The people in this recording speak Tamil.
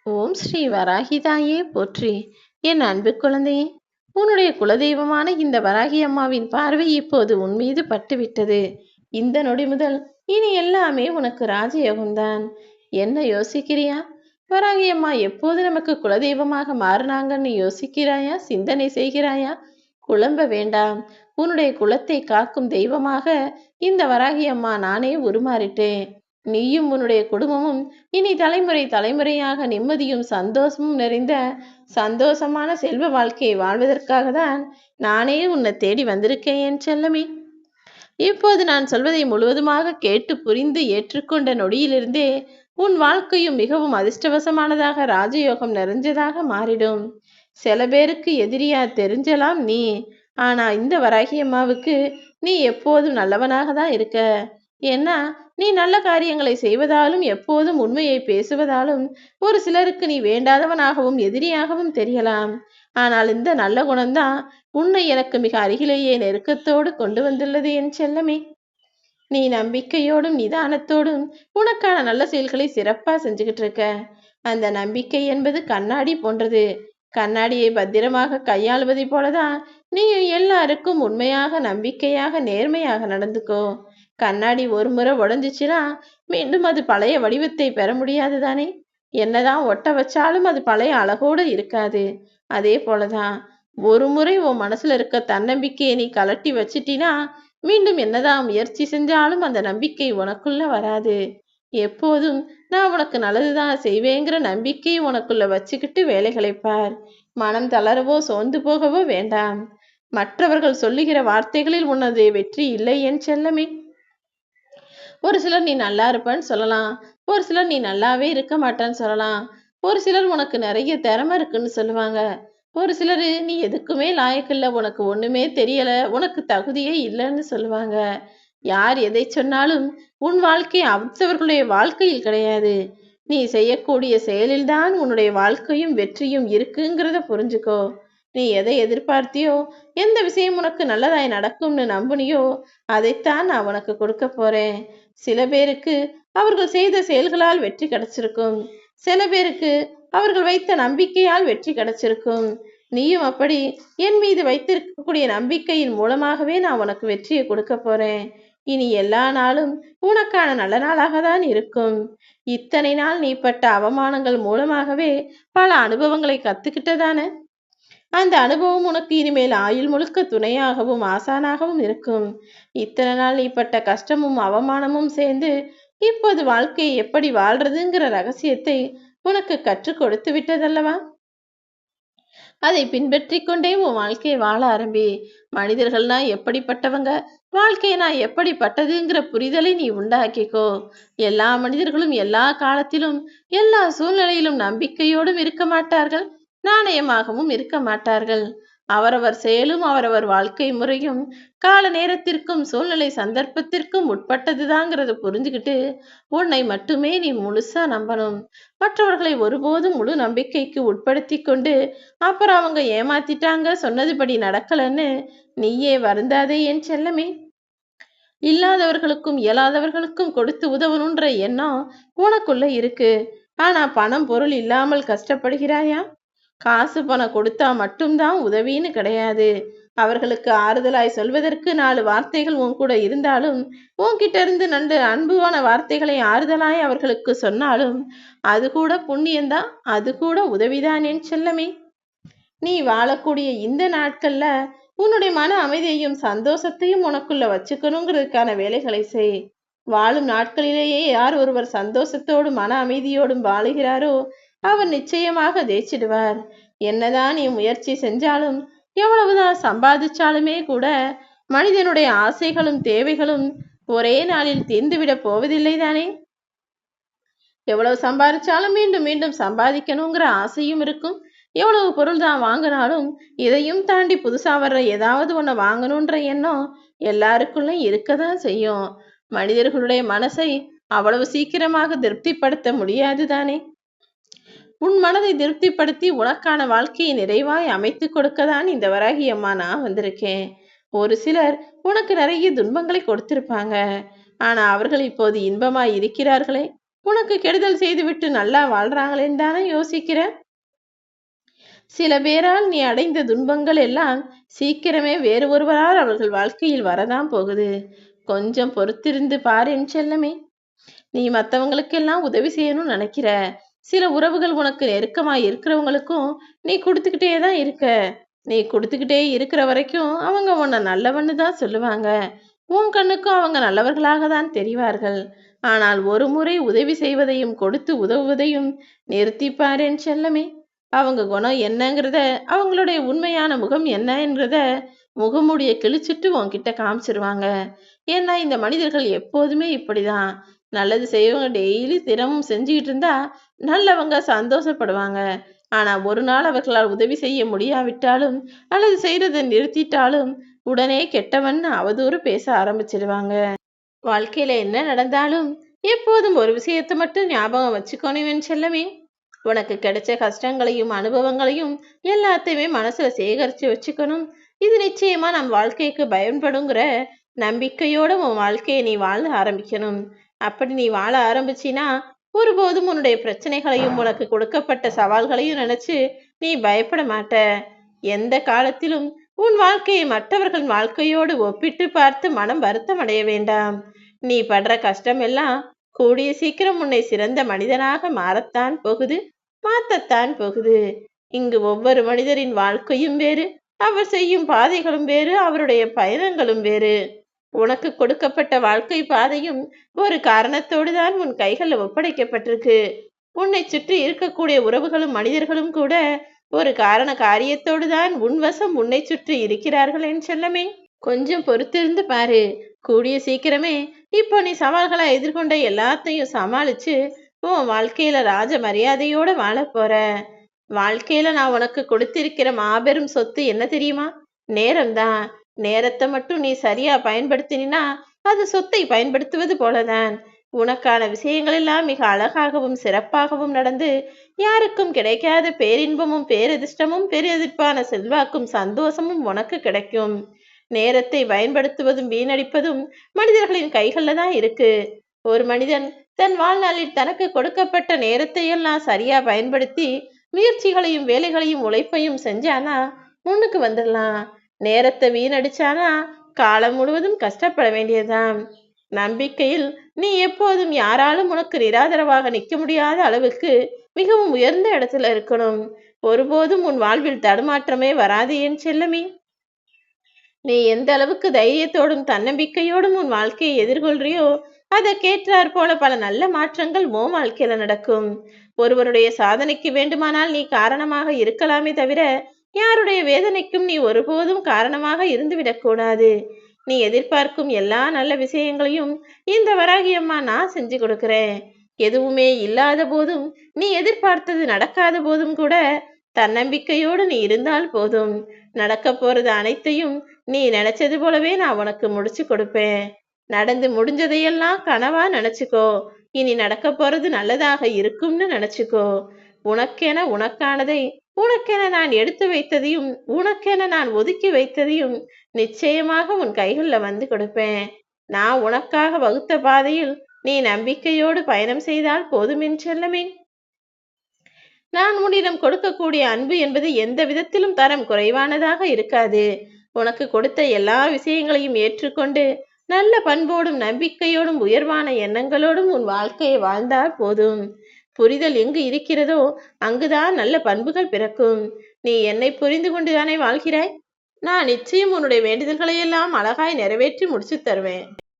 ஓம் ஸ்ரீ வராகிதாயே போற்றி. என் அன்பு குழந்தையே, உன்னுடைய குலதெய்வமான இந்த வராகி அம்மாவின் பார்வை இப்போது உன் மீது பட்டுவிட்டது. இந்த நொடி முதல் இனி எல்லாமே உனக்கு ராஜயோகம்தான். என்ன யோசிக்கிறியா? வராகி அம்மா எப்போது நமக்கு குலதெய்வமாக மாறினாங்கன்னு யோசிக்கிறாயா? சிந்தனை செய்கிறாயா? குழம்ப வேண்டாம். உன்னுடைய குலத்தை காக்கும் தெய்வமாக இந்த வராகி அம்மா நானே உருமாறிட்டேன். நீயும் உன்னுடைய குடும்பமும் இனி தலைமுறை தலைமுறையாக நிம்மதியும் சந்தோஷமும் நிறைந்த சந்தோஷமான செல்வ வாழ்க்கையை வாழ்வதற்காக தான் நானே உன்னை தேடி வந்திருக்கேன் என் செல்லமே. இப்போது நான் சொல்வதை முழுவதுமாக கேட்டு புரிந்து ஏற்றுக்கொண்ட நொடியிலிருந்தே உன் வாழ்க்கையும் மிகவும் அதிர்ஷ்டவசமானதாக ராஜயோகம் நிறைஞ்சதாக மாறிடும். சில பேருக்கு எதிரியா தெரிஞ்சலாம் நீ, ஆனா இந்த வராகி அம்மாவுக்கு நீ எப்போதும் நல்லவனாக தான் இருக்க. ஏன்னா நீ நல்ல காரியங்களை செய்வதாலும் எப்போதும் உண்மையை பேசுவதாலும் ஒரு சிலருக்கு நீ வேண்டாதவனாகவும் எதிரியாகவும் தெரியலாம். ஆனால் இந்த நல்ல குணம்தான் உன்னை எனக்கு மிக அருகிலேயே நெருக்கத்தோடு கொண்டு வந்துள்ளது என் செல்லமே. நீ நம்பிக்கையோடும் நிதானத்தோடும் உனக்கான நல்ல செயல்களை சிறப்பா செஞ்சுக்கிட்டு இருக்க. அந்த நம்பிக்கை என்பது கண்ணாடி போன்றது. கண்ணாடியை பத்திரமாக கையாளுவதை போலதான் நீயும் எல்லாருக்கும் உண்மையாக நம்பிக்கையாக நேர்மையாக நடந்துக்கோ. கண்ணாடி ஒரு முறை உடஞ்சிச்சுன்னா மீண்டும் அது பழைய வடிவத்தை பெற முடியாது தானே. என்னதான் ஒட்ட வச்சாலும் அது பழைய அழகோடு இருக்காது. அதே போலதான் ஒரு முறை உன் மனசுல இருக்க தன்னம்பிக்கையை நீ கலட்டி வச்சிட்டினா மீண்டும் என்னதான் முயற்சி செஞ்சாலும் அந்த நம்பிக்கை உனக்குள்ள வராது. எப்போதும் நான் உனக்கு நல்லதுதான் செய்வேங்கிற நம்பிக்கையை உனக்குள்ள வச்சுக்கிட்டு வேலைகளை பார். மனம் தளரவோ சோர்ந்து போகவோ வேண்டாம். மற்றவர்கள் சொல்லுகிற வார்த்தைகளில் உனது வெற்றி இல்லை என் செல்லமே. ஒரு சிலர் நீ நல்லா இருப்பன்னு சொல்லலாம், ஒரு சிலர் நீ நல்லாவே இருக்க மாட்டான்னு சொல்லலாம், ஒரு சிலர் உனக்கு நிறைய திறமை இருக்குன்னு சொல்லுவாங்க, ஒரு சிலர் நீ எதுக்குமே லாயக்கில்லை, உனக்கு ஒண்ணுமே தெரியல, உனக்கு தகுதியே இல்லைன்னு சொல்லுவாங்க. யார் எதை சொன்னாலும் உன் வாழ்க்கை அடுத்தவர்களுடைய வாழ்க்கையில் கிடையாது. நீ செய்யக்கூடிய செயலில்தான் உன்னுடைய வாழ்க்கையும் வெற்றியும் இருக்குங்கிறத புரிஞ்சுக்கோ. நீ எதை எதிர்பார்த்தியோ, எந்த விஷயம் உனக்கு நல்லதாய் நடக்கும்னு நம்புனியோ அதைத்தான் நான் உனக்கு கொடுக்க போறேன். சில பேருக்கு அவர்கள் செய்த செயல்களால் வெற்றி கிடைச்சிருக்கும், சில பேருக்கு அவர்கள் வைத்த நம்பிக்கையால் வெற்றி கிடைச்சிருக்கும். நீயும் அப்படி என் மீது வைத்திருக்கக்கூடிய நம்பிக்கையின் மூலமாகவே நான் உனக்கு வெற்றியை கொடுக்க போறேன். இனி எல்லா நாளும் உனக்கான நல்ல நாளாக தான் இருக்கும். இத்தனை நாள் நீ பட்ட அவமானங்கள் மூலமாகவே பல அனுபவங்களை கத்துக்கிட்டதானே. அந்த அனுபவம் உனக்கு இனிமேல் ஆயுள் முழுக்க துணையாகவும் ஆசானாகவும் இருக்கும். இத்தனை நாள் நீ பட்ட கஷ்டமும் அவமானமும் சேர்ந்து இப்போது வாழ்க்கையை எப்படி வாழ்றதுங்கிற ரகசியத்தை உனக்கு கற்றுக் கொடுத்து விட்டதல்லவா. அதை பின்பற்றி கொண்டே உன் வாழ்க்கையை வாழ ஆரம்பி. மனிதர்கள்னா எப்படிப்பட்டவங்க, வாழ்க்கைனா எப்படிப்பட்டதுங்கிற புரிதலை நீ உண்டாக்கிக்கோ. எல்லா மனிதர்களும் எல்லா காலத்திலும் எல்லா சூழ்நிலையிலும் நம்பிக்கையோடும் இருக்க மாட்டார்கள், நாணயமாகவும் இருக்க மாட்டார்கள். அவரவர் செயலும் அவரவர் வாழ்க்கை முறையும் கால நேரத்திற்கும் சூழ்நிலை சந்தர்ப்பத்திற்கும் உட்பட்டதுதாங்கிறத புரிஞ்சுக்கிட்டு உன்னை மட்டுமே நீ முழுசா நம்பணும். மற்றவர்களை ஒருபோதும் முழு நம்பிக்கைக்கு உட்படுத்தி கொண்டு அப்புறம் அவங்க ஏமாத்திட்டாங்க, சொன்னதுபடி நடக்கலன்னு நீயே வருந்தாதே என் செல்லமே. இல்லாதவர்களுக்கும் இயலாதவர்களுக்கும் கொடுத்து உதவணுன்ற எண்ணம் உனக்குள்ள இருக்கு. ஆனா பணம் பொருள் இல்லாமல் கஷ்டப்படுகிறாயா? காசு பணம் கொடுத்தா மட்டும்தான் உதவின்னு கிடையாது. அவர்களுக்கு ஆறுதலாய் சொல்வதற்கு 4 வார்த்தைகள் உன் கூட இருந்தாலும், உன்கிட்ட இருந்து 2 அன்புவான வார்த்தைகளை ஆறுதலாய் அவர்களுக்கு சொன்னாலும் அது கூட புண்ணியம்தான், அது கூட உதவிதான் என் செல்லமே. நீ வாழக்கூடிய இந்த நாட்கள்ல உன்னுடைய மன அமைதியையும் சந்தோஷத்தையும் உனக்குள்ள வச்சுக்கணுங்கிறதுக்கான வேலைகளை செய். வாழும் நாட்களிலேயே யார் ஒருவர் சந்தோஷத்தோடும் மன அமைதியோடும் வாழுகிறாரோ அவர் நிச்சயமாக ஜெயிச்சிடுவார். என்னதான் நீ முயற்சி செஞ்சாலும் எவ்வளவுதான் சம்பாதிச்சாலுமே கூட மனிதனுடைய ஆசைகளும் தேவைகளும் ஒரே நாளில் தீர்ந்துவிட போவதில்லை தானே. எவ்வளவு சம்பாதிச்சாலும் மீண்டும் மீண்டும் சம்பாதிக்கணுங்கிற ஆசையும் இருக்கும். எவ்வளவு பொருள் தான் வாங்கினாலும் இதையும் தாண்டி புதுசா வர்ற ஏதாவது ஒண்ணு வாங்கணுன்ற எண்ணம் எல்லாருக்குள்ளும் இருக்கதான் செய்யும். மனிதர்களுடைய மனசை அவ்வளவு சீக்கிரமாக திருப்திப்படுத்த முடியாது தானே. உன் மனதை திருப்திப்படுத்தி உனக்கான வாழ்க்கையை நிறைவாய் அமைத்து கொடுக்கதான் இந்த வராகி அம்மா நான் வந்திருக்கேன். ஒரு சிலர் உனக்கு நிறைய துன்பங்களை கொடுத்திருப்பாங்க, ஆனா அவர்கள் இப்போது இன்பமாய் இருக்கிறார்களே, உனக்கு கெடுதல் செய்துவிட்டு நல்லா வாழ்றாங்களேன்னு தானே யோசிக்கிற? சில பேரால் நீ அடைந்த துன்பங்கள் எல்லாம் சீக்கிரமே வேறு ஒருவரால் அவர்கள் வாழ்க்கையில் வரதான் போகுது. கொஞ்சம் பொறுத்திருந்து பாரு என் செல்லமே. நீ மற்றவங்களுக்கெல்லாம் உதவி செய்யணும்னு நினைக்கிற. சில உறவுகள் உனக்கு நெருக்கமா இருக்கிறவங்களுக்கும் நீ கொடுத்துக்கிட்டே தான் இருக்க. நீ கொடுத்துக்கிட்டே இருக்கிற வரைக்கும் அவங்க உன்னை நல்லவன்னு தான் சொல்லுவாங்க. உன் கண்ணுக்கும் அவங்க நல்லவர்களாக தான் தெரிவார்கள். ஆனால் ஒரு முறை உதவி செய்வதையும் கொடுத்து உதவுவதையும் நிறுத்திப்பாரு என் செல்லமே. அவங்க குணம் என்னங்கிறத, அவங்களுடைய உண்மையான முகம் என்னங்கிறத முகமூடிய கிழிச்சிட்டு உன்கிட்ட காமிச்சிருவாங்க. ஏன்னா இந்த மனிதர்கள் எப்போதுமே இப்படிதான். நல்லது செய்யவங்க டெய்லி தினமும் செஞ்சுக்கிட்டு இருந்தா நல்லவங்க சந்தோஷப்படுவாங்க. ஆனா ஒரு நாள் அவர்களால் உதவி செய்ய முடியாவிட்டாலும் அல்லது செய்யறதை நிறுத்திட்டாலும் உடனே கெட்டவன்னு அவதூறு பேச ஆரம்பிச்சிடுவாங்க. வாழ்க்கையில என்ன நடந்தாலும் எப்போதும் ஒரு விஷயத்தை மட்டும் ஞாபகம் வச்சுக்கணும் செல்லமே. உனக்கு கிடைச்ச கஷ்டங்களையும் அனுபவங்களையும் எல்லாத்தையுமே மனசுல சேகரிச்சு வச்சுக்கணும். இது நிச்சயமா நம் வாழ்க்கைக்கு பயன்படுங்கிற நம்பிக்கையோட உன் வாழ்க்கையை நீ வாழ ஆரம்பிக்கணும். அப்படி நீ வாழ ஆரம்பிச்சினா ஒருபோதும் உன்னுடைய பிரச்சனைகளையும் உனக்கு கொடுக்கப்பட்ட சவால்களையும் நினைச்சு நீ பயப்பட மாட்ட. எந்த காலத்திலும் உன் வாழ்க்கையை மற்றவர்கள் வாழ்க்கையோடு ஒப்பிட்டு பார்த்து மனம் வருத்தம் அடைய வேண்டாம். நீ படுற கஷ்டம் எல்லாம் கூடிய சீக்கிரம் உன்னை சிறந்த மனிதனாக மாறத்தான் போகுது, மாற்றத்தான் போகுது. இங்கு ஒவ்வொரு மனிதரின் வாழ்க்கையும் வேறு, அவர் செய்யும் பாதைகளும் வேறு, அவருடைய பயணங்களும் வேறு. உனக்கு கொடுக்கப்பட்ட வாழ்க்கை பாதையும் ஒரு காரணத்தோடு தான் உன் கைகளில் ஒப்படைக்கப்பட்டிருக்கு. உன்னை சுற்றி இருக்கக்கூடிய உறவுகளும் மனிதர்களும் கூட ஒரு காரண காரியத்தோடு தான் உன்வசம் உன்னை சுற்றி இருக்கிறார்கள் என் செல்லமே. கொஞ்சம் பொறுத்திருந்து பாரு. கூடிய சீக்கிரமே இப்போ நீ சவால்களை எதிர்கொண்ட எல்லாத்தையும் சமாளிச்சு உன் வாழ்க்கையில ராஜ மரியாதையோட வாழ போற. வாழ்க்கையில நான் உனக்கு கொடுத்திருக்கிற மாபெரும் சொத்து என்ன தெரியுமா? நேரம்தான். நேரத்தை மட்டும் நீ சரியா பயன்படுத்தினா அது சொத்தை பயன்படுத்துவது போலதான். உனக்கான விஷயங்கள் எல்லாம் மிக அழகாகவும் சிறப்பாகவும் நடந்து யாருக்கும் கிடைக்காத பேரின்பமும் பேரதிர்ஷ்டமும் பெரியதிர்ப்பான செல்வாக்கும் சந்தோஷமும் உனக்கு கிடைக்கும். நேரத்தை பயன்படுத்துவதும் வீணடிப்பதும் மனிதர்களின் கைகளில் தான் இருக்கு. ஒரு மனிதன் தன் வாழ்நாளில் தனக்கு கொடுக்கப்பட்ட நேரத்தை எல்லாம் சரியா பயன்படுத்தி முயற்சிகளையும் வேலைகளையும் உழைப்பையும் செஞ்சானா முன்னுக்கு வந்துடலாம். நேரத்தை வீணடிச்சானா காலம் முழுவதும் கஷ்டப்பட வேண்டியதுதான். நம்பிக்கையில் நீ எப்போதும் யாராலும் உனக்கு நிராதரவாக நிற்க முடியாத அளவுக்கு மிகவும் உயர்ந்த இடத்துல இருக்கணும். ஒருபோதும் உன் வாழ்வில் தடுமாற்றமே வராது என் செல்லமே. நீ எந்த அளவுக்கு தைரியத்தோடும் தன்னம்பிக்கையோடும் உன் வாழ்க்கையை எதிர்கொள்றியோ அதற்கேற்றாற் போல பல நல்ல மாற்றங்கள் உன் வாழ்க்கையில நடக்கும். ஒருவருடைய சாதனைக்கு வேண்டுமானால் நீ காரணமாக இருக்கலாமே தவிர யாருடைய வேதனைக்கும் நீ ஒருபோதும் காரணமாக இருந்துவிடக்கூடாது. நீ எதிர்பார்க்கும் எல்லா நல்ல விஷயங்களையும் இந்த வராகி அம்மா நான் செஞ்சு கொடுக்கிறேன். எதுவுமே இல்லாத போதும் நீ எதிர்பார்த்தது நடக்காத போதும் கூட தன்னம்பிக்கையோடு நீ இருந்தால் போதும். நடக்க போறது அனைத்தையும் நீ நினைச்சது போலவே நான் உனக்கு முடிச்சு கொடுப்பேன். நடந்து முடிஞ்சதையெல்லாம் கனவா நினைச்சுக்கோ. இனி நடக்க போறது நல்லதாக இருக்கும்னு நினைச்சுக்கோ. உனக்கென உனக்கானதை உனக்கென நான் எடுத்து வைத்ததையும் உனக்கென நான் ஒதுக்கி வைத்ததையும் நிச்சயமாக உன் கைகளில் வந்து கொடுப்பேன். நான் உனக்காக வகுத்த பாதையில் நீ நம்பிக்கையோடு பயணம் செய்தால் போதுமென் செல்லமே. நான் உன்னிடம் கொடுக்கக்கூடிய அன்பு என்பது எந்த விதத்திலும் தரம் குறைவானதாக இருக்காது. உனக்கு கொடுத்த எல்லா விஷயங்களையும் ஏற்றுக்கொண்டு நல்ல பண்போடும் நம்பிக்கையோடும் உயர்வான எண்ணங்களோடும் உன் வாழ்க்கையை வாழ்ந்தால் போதும். புரிதல் எங்கு இருக்கிறதோ அங்குதான் நல்ல பண்புகள் பிறக்கும். நீ என்னை புரிந்து கொண்டுதானே வாழ்கிறாய்? நான் நிச்சயம் உன்னுடைய வேண்டுதல்களை எல்லாம் அழகாய் நிறைவேற்றி முடிச்சு தருவேன்.